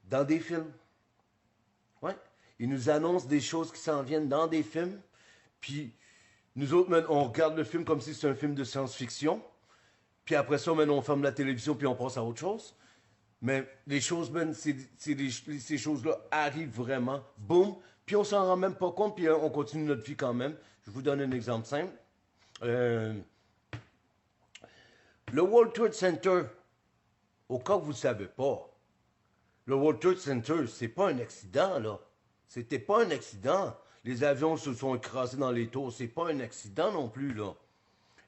dans des films. Ouais. Ils nous annoncent des choses qui s'en viennent dans des films. Puis nous autres, man, on regarde le film comme si c'était un film de science-fiction. Puis après ça, man, on ferme la télévision puis on passe à autre chose. Mais les choses, man, ces choses-là arrivent vraiment. Boum. Puis on s'en rend même pas compte. Puis on continue notre vie quand même. Je vous donne un exemple simple. Euh, le World Trade Center, au cas que vous ne savez pas, le World Trade Center, c'est pas un accident, là. C'était pas un accident. Les avions se sont écrasés dans les tours. C'est pas un accident non plus, là.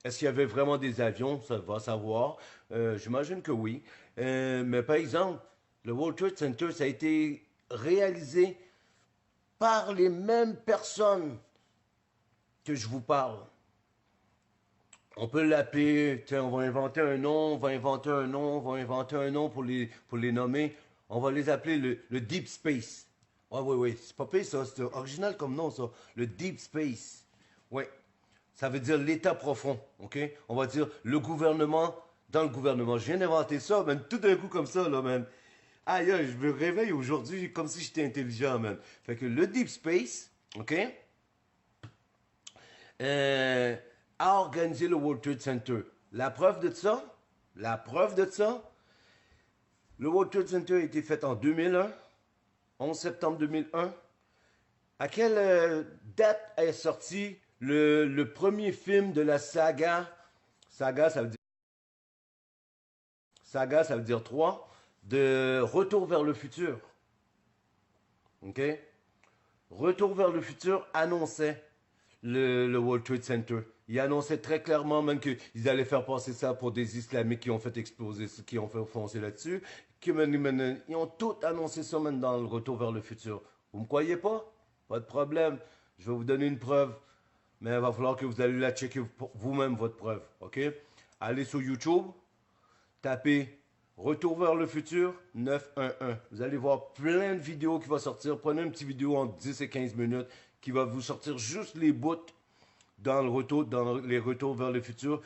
Est-ce qu'il y avait vraiment des avions? Ça va savoir. J'imagine que oui. Mais par exemple, le World Trade Center, ça a été réalisé par les mêmes personnes que je vous parle. On peut l'appeler, tiens, on va inventer un nom, on va inventer un nom, on va inventer un nom pour les nommer. On va les appeler le Deep Space. Ah oui, oui, c'est pas pire ça, c'est original comme nom ça. Le Deep Space. Oui, ça veut dire l'état profond, ok? On va dire le gouvernement dans le gouvernement. Je viens d'inventer ça, man, tout d'un coup comme ça, là, man. Aïe, aïe, je me réveille aujourd'hui comme si j'étais intelligent, man. Fait que le Deep Space, ok? Euh, a organisé le World Trade Center. La preuve de ça, le World Trade Center a été fait en 2001, 11 septembre 2001. À quelle date est sorti le premier film de la saga? Saga, ça veut dire, saga, ça veut dire 3, de Retour vers le futur. OK? Retour vers le futur annonçait le World Trade Center. Il annonçait très clairement même qu'ils allaient faire passer ça pour des islamiques qui ont fait exploser, qui ont fait foncer là-dessus. Ils ont tout annoncé ça même dans le Retour vers le futur. Vous me croyez pas? Pas de problème. Je vais vous donner une preuve. Mais il va falloir que vous allez la checker vous-même, votre preuve. OK? Allez sur YouTube, tapez Retour vers le futur 911. Vous allez voir plein de vidéos qui vont sortir. Prenez une petite vidéo en 10 et 15 minutes qui va vous sortir juste les bouts dans les retours vers le futur.